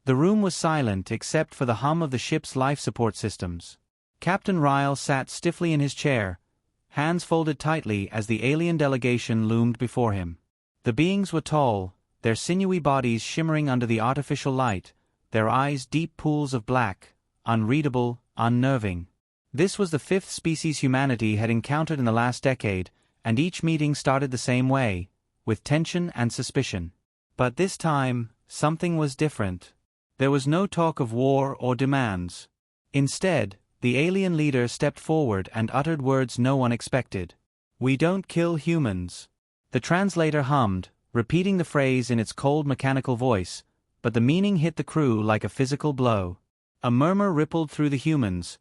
The room was silent except for the hum of the ship's life support systems. Captain Ryle sat stiffly in his chair, hands folded tightly as the alien delegation loomed before him. The beings were tall, their sinewy bodies shimmering under the artificial light, their eyes deep pools of black, unreadable, unnerving. This was the fifth species humanity had encountered in the last decade, and each meeting started the same way, with tension and suspicion. But this time, something was different. There was no talk of war or demands. Instead, the alien leader stepped forward and uttered words no one expected. "We don't kill humans." The translator hummed, repeating the phrase in its cold mechanical voice, but the meaning hit the crew like a physical blow. A murmur rippled through the humans,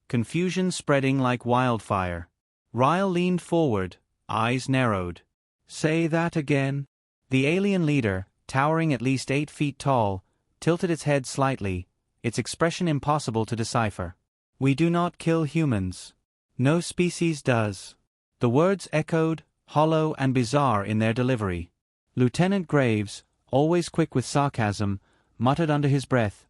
confusion spreading like wildfire. Ryle leaned forward, eyes narrowed. "Say that again?" The alien leader, towering at least 8 feet tall, tilted its head slightly, its expression impossible to decipher. "We do not kill humans. No species does." The words echoed, hollow and bizarre in their delivery. Lieutenant Graves, always quick with sarcasm, muttered under his breath,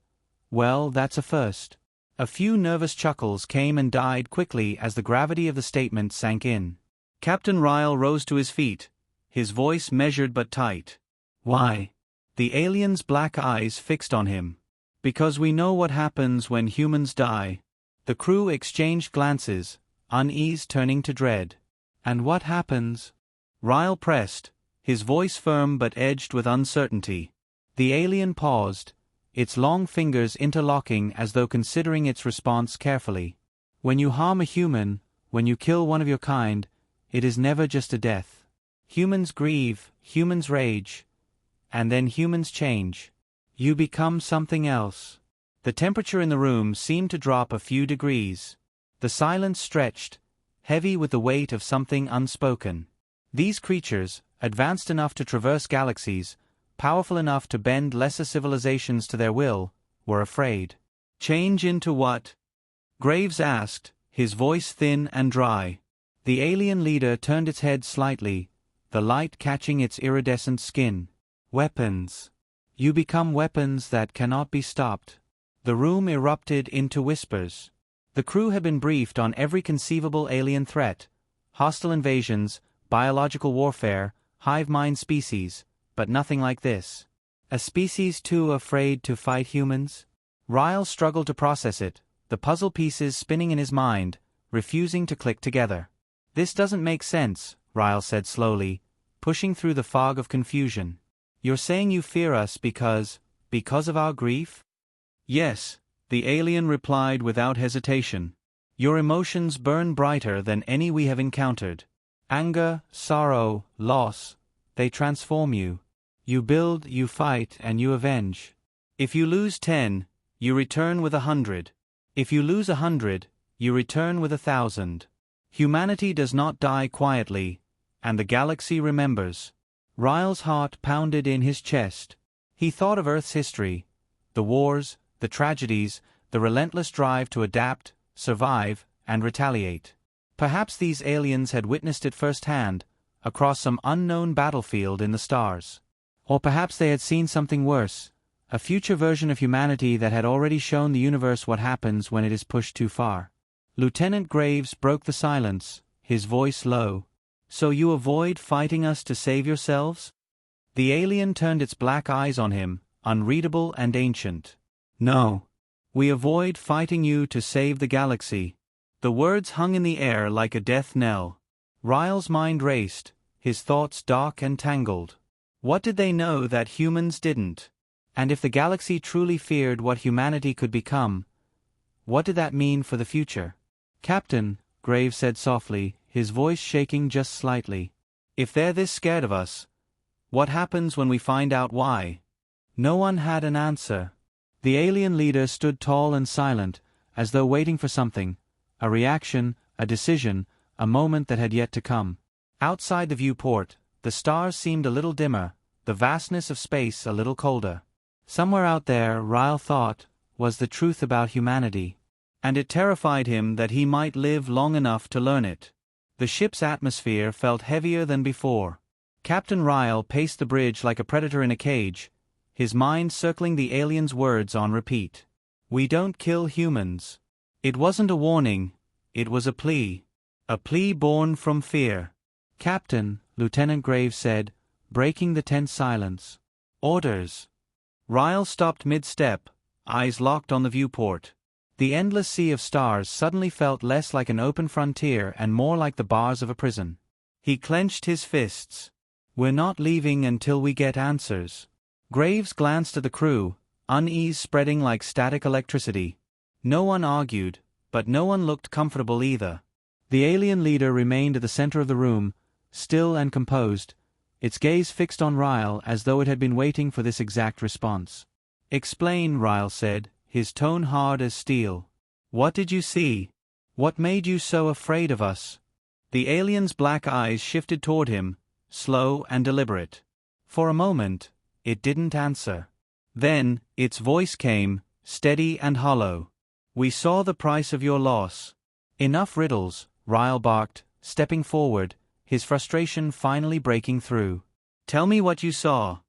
"Well, that's a first." A few nervous chuckles came and died quickly as the gravity of the statement sank in. Captain Ryle rose to his feet, his voice measured but tight. "Why?" The alien's black eyes fixed on him. "Because we know what happens when humans die." The crew exchanged glances, unease turning to dread. "And what happens?" Ryle pressed, his voice firm but edged with uncertainty. The alien paused, its long fingers interlocking as though considering its response carefully. "When you harm a human, when you kill one of your kind, it is never just a death. Humans grieve, humans rage, and then humans change. You become something else." The temperature in the room seemed to drop a few degrees. The silence stretched, heavy with the weight of something unspoken. These creatures, advanced enough to traverse galaxies, powerful enough to bend lesser civilizations to their will, were afraid. "Change into what?" Graves asked, his voice thin and dry. The alien leader turned its head slightly, the light catching its iridescent skin. "Weapons. You become weapons that cannot be stopped." The room erupted into whispers. The crew had been briefed on every conceivable alien threat, hostile invasions, biological warfare, hive mind species, but nothing like this. A species too afraid to fight humans? Ryle struggled to process it, the puzzle pieces spinning in his mind, refusing to click together. "This doesn't make sense," Ryle said slowly, pushing through the fog of confusion. "You're saying you fear us because of our grief?" "Yes," the alien replied without hesitation. "Your emotions burn brighter than any we have encountered. Anger, sorrow, loss, they transform you. You build, you fight, and you avenge. If you lose 10, you return with 100. If you lose 100, you return with 1,000. Humanity does not die quietly, and the galaxy remembers." Ryle's heart pounded in his chest. He thought of Earth's history, the wars, the tragedies, the relentless drive to adapt, survive, and retaliate. Perhaps these aliens had witnessed it firsthand, across some unknown battlefield in the stars. Or perhaps they had seen something worse, a future version of humanity that had already shown the universe what happens when it is pushed too far. Lieutenant Graves broke the silence, his voice low. "So you avoid fighting us to save yourselves?" The alien turned its black eyes on him, unreadable and ancient. "No. We avoid fighting you to save the galaxy." The words hung in the air like a death knell. Ryle's mind raced, his thoughts dark and tangled. What did they know that humans didn't? And if the galaxy truly feared what humanity could become, what did that mean for the future? "Captain," Graves said softly, his voice shaking just slightly, "if they're this scared of us, what happens when we find out why?" No one had an answer. The alien leader stood tall and silent, as though waiting for something, a reaction, a decision, a moment that had yet to come. Outside the viewport, the stars seemed a little dimmer, the vastness of space a little colder. Somewhere out there, Ryle thought, was the truth about humanity. And it terrified him that he might live long enough to learn it. The ship's atmosphere felt heavier than before. Captain Ryle paced the bridge like a predator in a cage, his mind circling the alien's words on repeat. We don't kill humans. It wasn't a warning, it was a plea. A plea born from fear. Captain, Lieutenant Graves said, breaking the tense silence. Orders. Ryle stopped mid-step, eyes locked on the viewport. The endless sea of stars suddenly felt less like an open frontier and more like the bars of a prison. He clenched his fists. We're not leaving until we get answers. Graves glanced at the crew, unease spreading like static electricity. No one argued, but no one looked comfortable either. The alien leader remained at the center of the room, still and composed, its gaze fixed on Ryle as though it had been waiting for this exact response. Explain, Ryle said, his tone hard as steel. What did you see? What made you so afraid of us? The alien's black eyes shifted toward him, slow and deliberate. For a moment, it didn't answer. Then, its voice came, steady and hollow. We saw the price of your loss. Enough riddles, Ryle barked, stepping forward, his frustration finally breaking through. Tell me what you saw.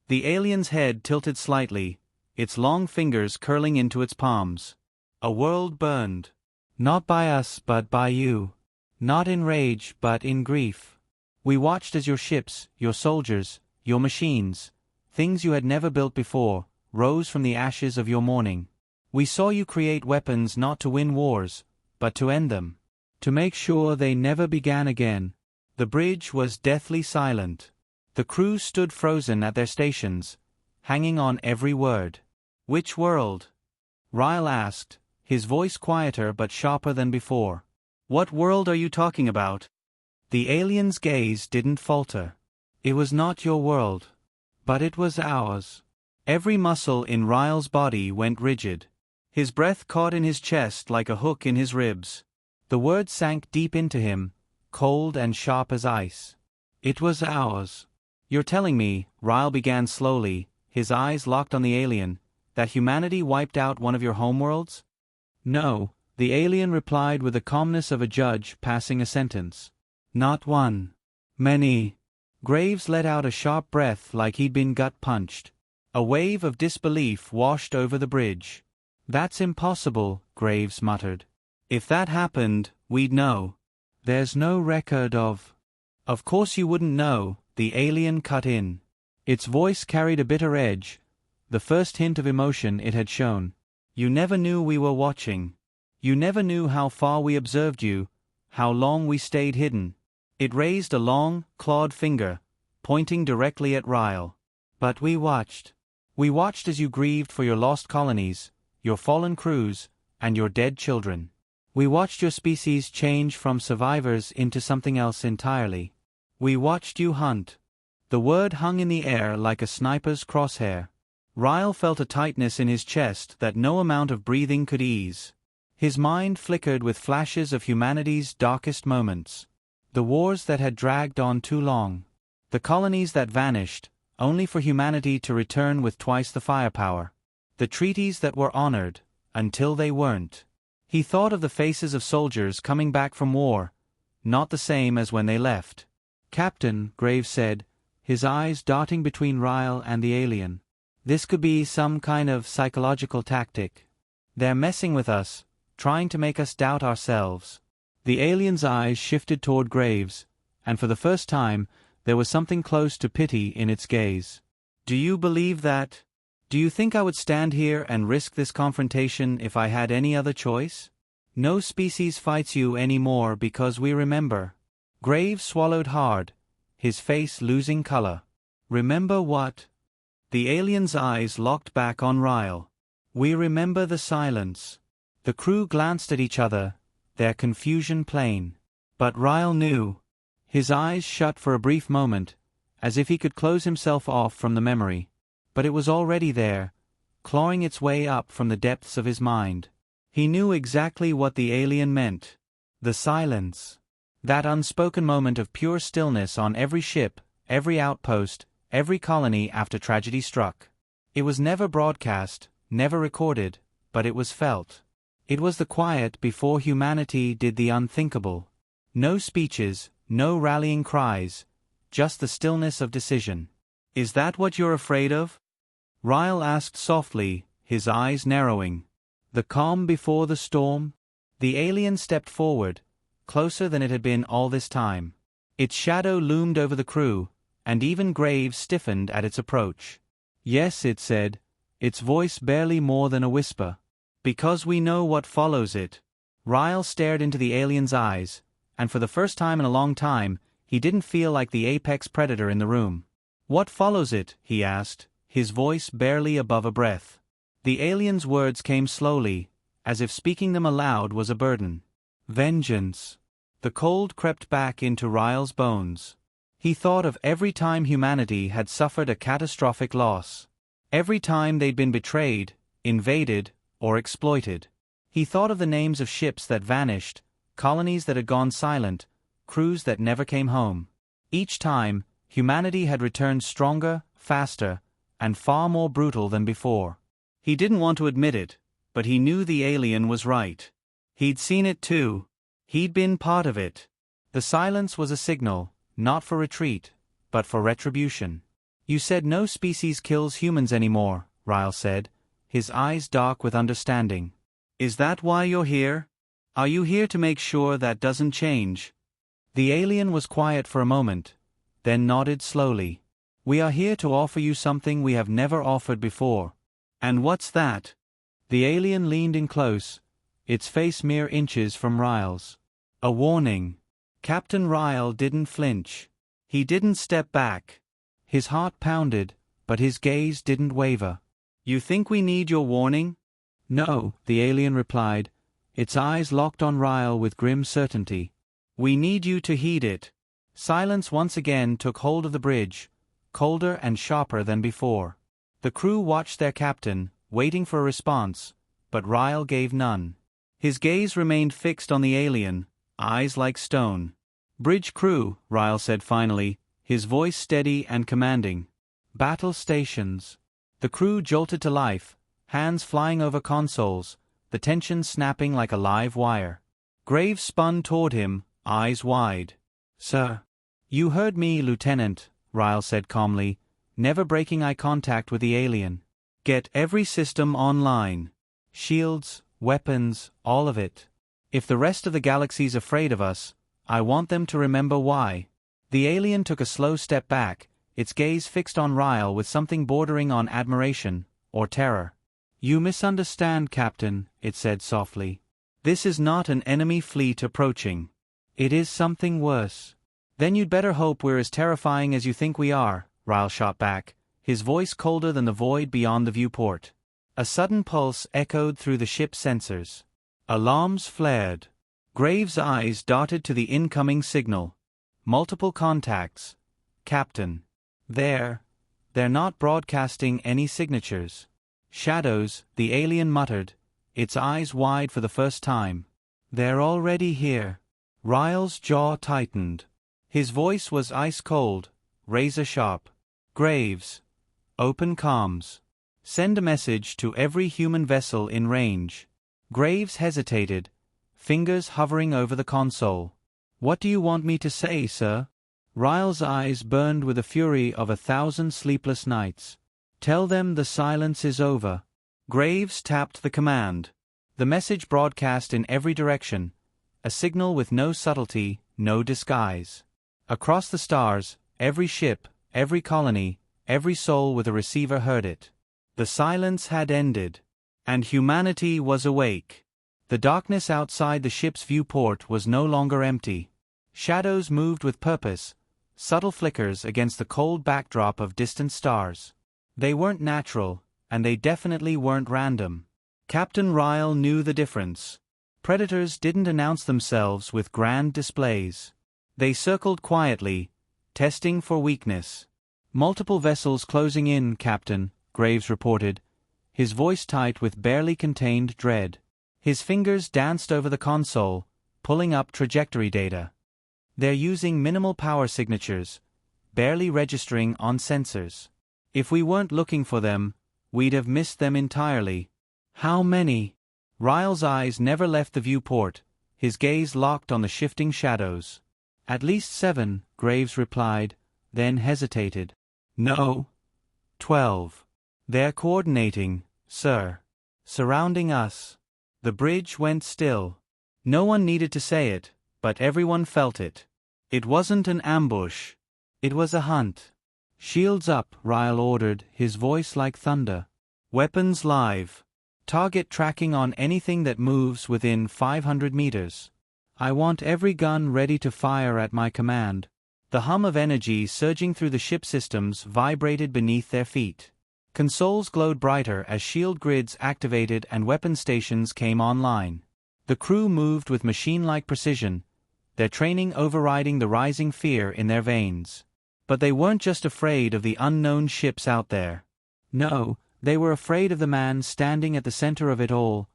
The alien's head tilted slightly, its long fingers curling into its palms. A world burned. Not by us but by you. Not in rage but in grief. We watched as your ships, your soldiers, your machines, things you had never built before, rose from the ashes of your mourning. We saw you create weapons not to win wars, but to end them. To make sure they never began again. The bridge was deathly silent. The crew stood frozen at their stations, hanging on every word. Which world? Ryle asked, his voice quieter but sharper than before. What world are you talking about? The alien's gaze didn't falter. It was not your world. But it was ours. Every muscle in Ryle's body went rigid. His breath caught in his chest like a hook in his ribs. The words sank deep into him, cold and sharp as ice. It was ours. You're telling me, Ryle began slowly, his eyes locked on the alien, that humanity wiped out one of your homeworlds? No, the alien replied with the calmness of a judge passing a sentence. Not one. Many. Graves let out a sharp breath like he'd been gut-punched. A wave of disbelief washed over the bridge. That's impossible, Graves muttered. If that happened, we'd know. There's no record of... Of course you wouldn't know, the alien cut in. Its voice carried a bitter edge, the first hint of emotion it had shown. You never knew we were watching. You never knew how far we observed you, how long we stayed hidden. It raised a long, clawed finger, pointing directly at Ryle. But we watched. We watched as you grieved for your lost colonies, your fallen crews, and your dead children. We watched your species change from survivors into something else entirely. We watched you hunt. The word hung in the air like a sniper's crosshair. Ryle felt a tightness in his chest that no amount of breathing could ease. His mind flickered with flashes of humanity's darkest moments. The wars that had dragged on too long. The colonies that vanished, only for humanity to return with twice the firepower. The treaties that were honored, until they weren't. He thought of the faces of soldiers coming back from war, not the same as when they left. Captain, Graves said, his eyes darting between Ryle and the alien. This could be some kind of psychological tactic. They're messing with us, trying to make us doubt ourselves. The alien's eyes shifted toward Graves, and for the first time, there was something close to pity in its gaze. Do you believe that? Do you think I would stand here and risk this confrontation if I had any other choice? No species fights you anymore because we remember. Graves swallowed hard, his face losing color. Remember what? The alien's eyes locked back on Ryle. We remember the silence. The crew glanced at each other, their confusion plain. But Ryle knew. His eyes shut for a brief moment, as if he could close himself off from the memory. But it was already there, clawing its way up from the depths of his mind. He knew exactly what the alien meant. The silence. That unspoken moment of pure stillness on every ship, every outpost, every colony after tragedy struck. It was never broadcast, never recorded, but it was felt. It was the quiet before humanity did the unthinkable. No speeches, no rallying cries, just the stillness of decision. Is that what you're afraid of? Ryle asked softly, his eyes narrowing. The calm before the storm? The alien stepped forward, closer than it had been all this time. Its shadow loomed over the crew, and even Graves stiffened at its approach. Yes, it said, its voice barely more than a whisper. Because we know what follows it. Ryle stared into the alien's eyes, and for the first time in a long time, he didn't feel like the apex predator in the room. What follows it? He asked, his voice barely above a breath. The alien's words came slowly, as if speaking them aloud was a burden. Vengeance. The cold crept back into Ryle's bones. He thought of every time humanity had suffered a catastrophic loss. Every time they'd been betrayed, invaded, or exploited. He thought of the names of ships that vanished, colonies that had gone silent, crews that never came home. Each time, humanity had returned stronger, faster, and far more brutal than before. He didn't want to admit it, but he knew the alien was right. He'd seen it too. He'd been part of it. The silence was a signal, not for retreat, but for retribution. You said no species kills humans anymore, Ryle said, his eyes dark with understanding. Is that why you're here? Are you here to make sure that doesn't change? The alien was quiet for a moment, then nodded slowly. We are here to offer you something we have never offered before. And what's that? The alien leaned in close, its face mere inches from Ryle's. A warning. Captain Ryle didn't flinch. He didn't step back. His heart pounded, but his gaze didn't waver. You think we need your warning? No, the alien replied, its eyes locked on Ryle with grim certainty. We need you to heed it. Silence once again took hold of the bridge, colder and sharper than before. The crew watched their captain, waiting for a response, but Ryle gave none. His gaze remained fixed on the alien, eyes like stone. Bridge crew, Ryle said finally, his voice steady and commanding. Battle stations. The crew jolted to life, hands flying over consoles, the tension snapping like a live wire. Graves spun toward him, eyes wide. Sir. You heard me, Lieutenant, Ryle said calmly, never breaking eye contact with the alien. Get every system online. Shields, weapons, all of it. If the rest of the galaxy's afraid of us, I want them to remember why. The alien took a slow step back, its gaze fixed on Ryle with something bordering on admiration, or terror. You misunderstand, Captain, it said softly. This is not an enemy fleet approaching. It is something worse. Then you'd better hope we're as terrifying as you think we are, Ryle shot back, his voice colder than the void beyond the viewport. A sudden pulse echoed through the ship's sensors. Alarms flared. Graves' eyes darted to the incoming signal. Multiple contacts. Captain. They're not broadcasting any signatures. Shadows, the alien muttered, its eyes wide for the first time. They're already here. Ryle's jaw tightened. His voice was ice-cold, razor-sharp. Graves. Open comms. Send a message to every human vessel in range. Graves hesitated, fingers hovering over the console. What do you want me to say, sir? Ryle's eyes burned with the fury of 1,000 sleepless nights. Tell them the silence is over. Graves tapped the command. The message broadcast in every direction, a signal with no subtlety, no disguise. Across the stars, every ship, every colony, every soul with a receiver heard it. The silence had ended, and humanity was awake. The darkness outside the ship's viewport was no longer empty. Shadows moved with purpose, subtle flickers against the cold backdrop of distant stars. They weren't natural, and they definitely weren't random. Captain Ryle knew the difference. Predators didn't announce themselves with grand displays. They circled quietly, testing for weakness. Multiple vessels closing in, Captain, Graves reported, his voice tight with barely contained dread. His fingers danced over the console, pulling up trajectory data. They're using minimal power signatures, barely registering on sensors. If we weren't looking for them, we'd have missed them entirely. How many? Ryle's eyes never left the viewport, his gaze locked on the shifting shadows. At least 7, Graves replied, then hesitated. No. 12. They're coordinating, sir. Surrounding us. The bridge went still. No one needed to say it, but everyone felt it. It wasn't an ambush. It was a hunt. Shields up, Ryle ordered, his voice like thunder. Weapons live. Target tracking on anything that moves within 500 meters. I want every gun ready to fire at my command. The hum of energy surging through the ship systems vibrated beneath their feet. Consoles glowed brighter as shield grids activated and weapon stations came online. The crew moved with machine-like precision, their training overriding the rising fear in their veins. But they weren't just afraid of the unknown ships out there. No, they were afraid of the man standing at the center of it all,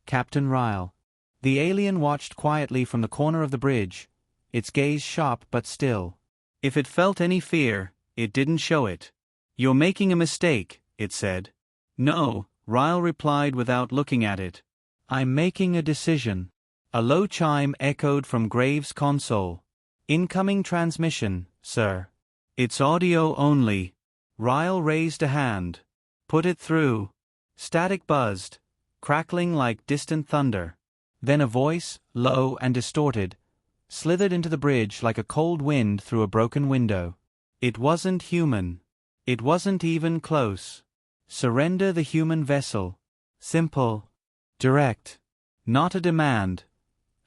Captain Ryle. The alien watched quietly from the corner of the bridge, its gaze sharp but still. If it felt any fear, it didn't show it. "You're making a mistake," it said. "No," Ryle replied without looking at it. "I'm making a decision." A low chime echoed from Graves' console. "Incoming transmission, sir." "It's audio only." Ryle raised a hand. "Put it through." Static buzzed, crackling like distant thunder. Then a voice, low and distorted, slithered into the bridge like a cold wind through a broken window. It wasn't human. It wasn't even close. Surrender the human vessel. Simple. Direct. Not a demand.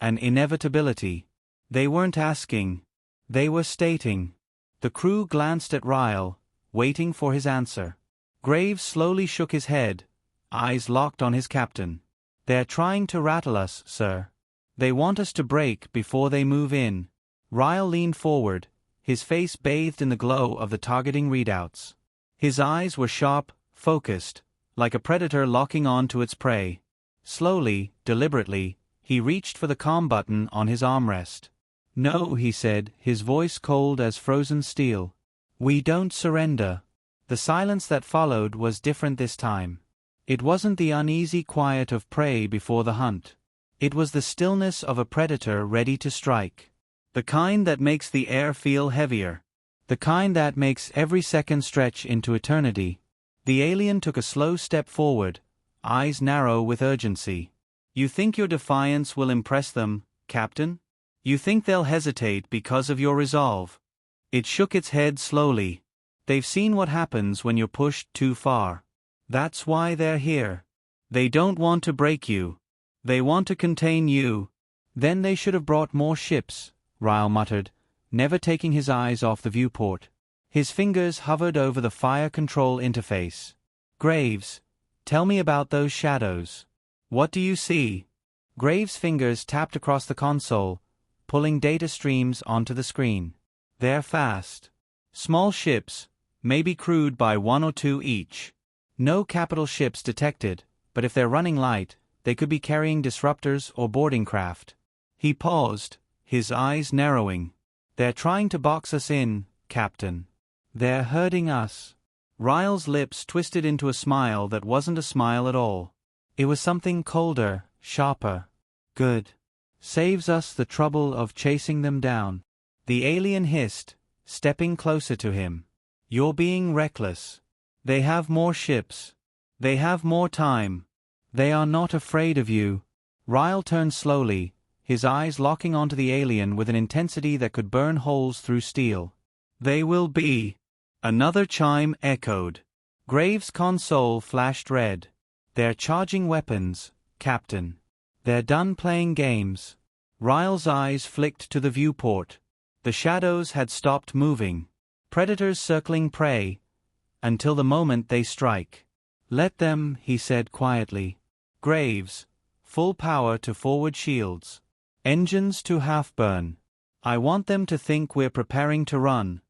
An inevitability. They weren't asking. They were stating. The crew glanced at Ryle, waiting for his answer. Graves slowly shook his head, eyes locked on his captain. "They're trying to rattle us, sir. They want us to break before they move in." Ryle leaned forward, his face bathed in the glow of the targeting readouts. His eyes were sharp, focused, like a predator locking on to its prey. Slowly, deliberately, he reached for the comm button on his armrest. "No," he said, his voice cold as frozen steel. "We don't surrender." The silence that followed was different this time. It wasn't the uneasy quiet of prey before the hunt. It was the stillness of a predator ready to strike. The kind that makes the air feel heavier. The kind that makes every second stretch into eternity. The alien took a slow step forward, eyes narrow with urgency. "You think your defiance will impress them, Captain? You think they'll hesitate because of your resolve?" It shook its head slowly. "They've seen what happens when you're pushed too far. That's why they're here. They don't want to break you. They want to contain you." "Then they should have brought more ships," Ryle muttered, never taking his eyes off the viewport. His fingers hovered over the fire control interface. "Graves, tell me about those shadows. What do you see?" Graves' fingers tapped across the console, pulling data streams onto the screen. "They're fast. Small ships, maybe crewed by 1 or 2 each. No capital ships detected, but if they're running light, they could be carrying disruptors or boarding craft." He paused, his eyes narrowing. "They're trying to box us in, Captain. They're hurting us." Ryle's lips twisted into a smile that wasn't a smile at all. It was something colder, sharper. "Good. Saves us the trouble of chasing them down." The alien hissed, stepping closer to him. "You're being reckless. They have more ships. They have more time. They are not afraid of you." Ryle turned slowly, his eyes locking onto the alien with an intensity that could burn holes through steel. "They will be." Another chime echoed. Graves' console flashed red. "They're charging weapons, Captain. They're done playing games." Ryle's eyes flicked to the viewport. The shadows had stopped moving. Predators circling prey. Until the moment they strike. "Let them," he said quietly. "Graves, full power to forward shields. Engines to half-burn. I want them to think we're preparing to run."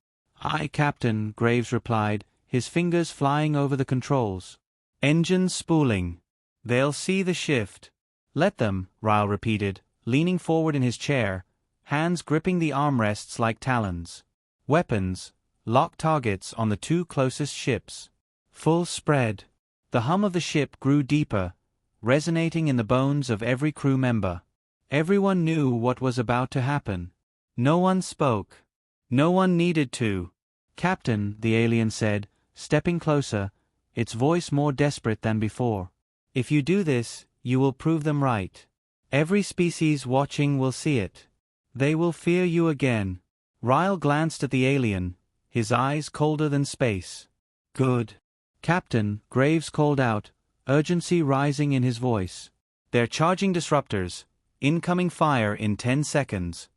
"Aye, Captain," Graves replied, his fingers flying over the controls. "Engines spooling. They'll see the shift." "Let them," Ryle repeated, leaning forward in his chair, hands gripping the armrests like talons. "Weapons. Lock targets on the 2 closest ships. Full spread." The hum of the ship grew deeper, resonating in the bones of every crew member. Everyone knew what was about to happen. No one spoke. No one needed to. "Captain," the alien said, stepping closer, its voice more desperate than before. If you do this, you will prove them right. Every species watching will see it. They will fear you again. Ryle glanced at the alien, his eyes colder than space. Good. Captain, Graves called out, urgency rising in his voice. They're charging disruptors. Incoming fire in 10 seconds.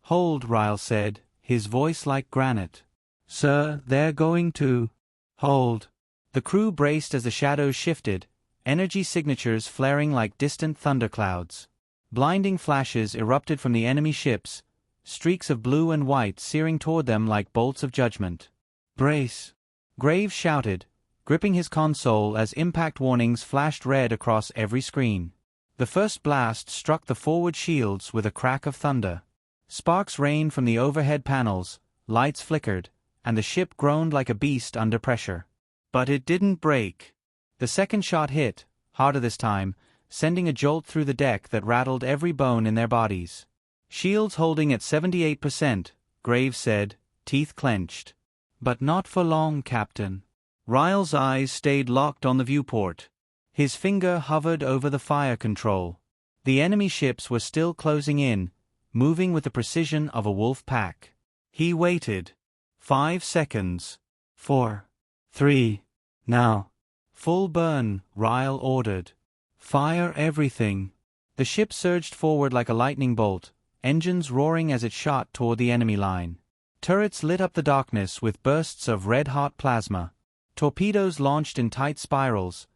Hold, Ryle said, his voice like granite. Sir, they're going to... Hold. The crew braced as the shadows shifted, energy signatures flaring like distant thunderclouds. Blinding flashes erupted from the enemy ships, streaks of blue and white searing toward them like bolts of judgment. Brace! Graves shouted, gripping his console as impact warnings flashed red across every screen. The first blast struck the forward shields with a crack of thunder. Sparks rained from the overhead panels, lights flickered, and the ship groaned like a beast under pressure. But it didn't break. The second shot hit, harder this time, sending a jolt through the deck that rattled every bone in their bodies. Shields holding at 78%, Graves said, teeth clenched. But not for long, Captain. Ryle's eyes stayed locked on the viewport. His finger hovered over the fire control. The enemy ships were still closing in, moving with the precision of a wolf pack. He waited. 5 seconds. 4. 3. Now. Full burn, Ryle ordered. Fire everything. The ship surged forward like a lightning bolt, engines roaring as it shot toward the enemy line. Turrets lit up the darkness with bursts of red-hot plasma. Torpedoes launched in tight spirals,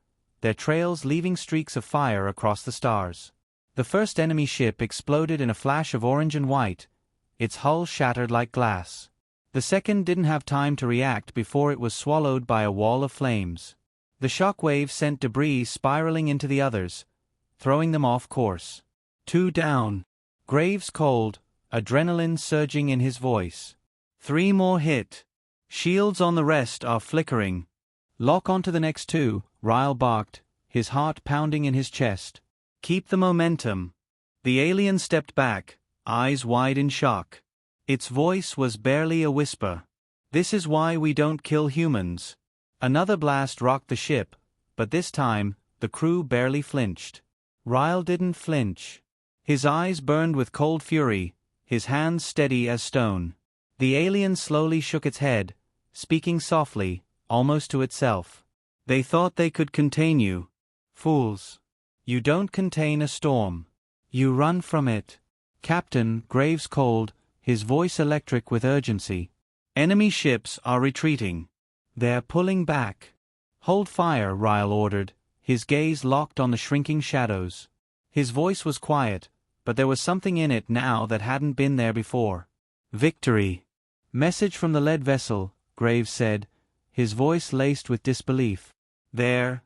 their trails leaving streaks of fire across the stars. The first enemy ship exploded in a flash of orange and white, its hull shattered like glass. The second didn't have time to react before it was swallowed by a wall of flames. The shock wave sent debris spiraling into the others, throwing them off course. 2 down. Graves called, adrenaline surging in his voice. 3 more hit. Shields on the rest are flickering. Lock onto the next 2, Ryle barked, his heart pounding in his chest. Keep the momentum. The alien stepped back, eyes wide in shock. Its voice was barely a whisper. This is why we don't kill humans. Another blast rocked the ship, but this time, the crew barely flinched. Ryle didn't flinch. His eyes burned with cold fury, his hands steady as stone. The alien slowly shook its head, speaking softly, almost to itself. They thought they could contain you. Fools. You don't contain a storm. You run from it. Captain, Graves called, his voice electric with urgency. Enemy ships are retreating. They're pulling back. Hold fire, Ryle ordered, his gaze locked on the shrinking shadows. His voice was quiet, but there was something in it now that hadn't been there before. Victory. Message from the lead vessel, Graves said, his voice laced with disbelief. They're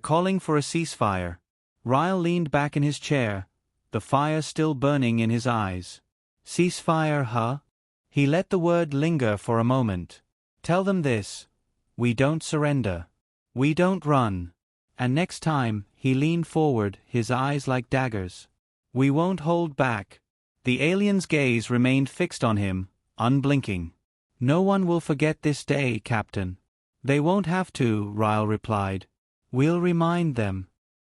calling for a ceasefire. Ryle leaned back in his chair, the fire still burning in his eyes. Ceasefire, huh? He let the word linger for a moment. Tell them this. We don't surrender. We don't run. And next time, he leaned forward, his eyes like daggers. We won't hold back. The alien's gaze remained fixed on him, unblinking. No one will forget this day, Captain. They won't have to, Ryle replied. We'll remind them.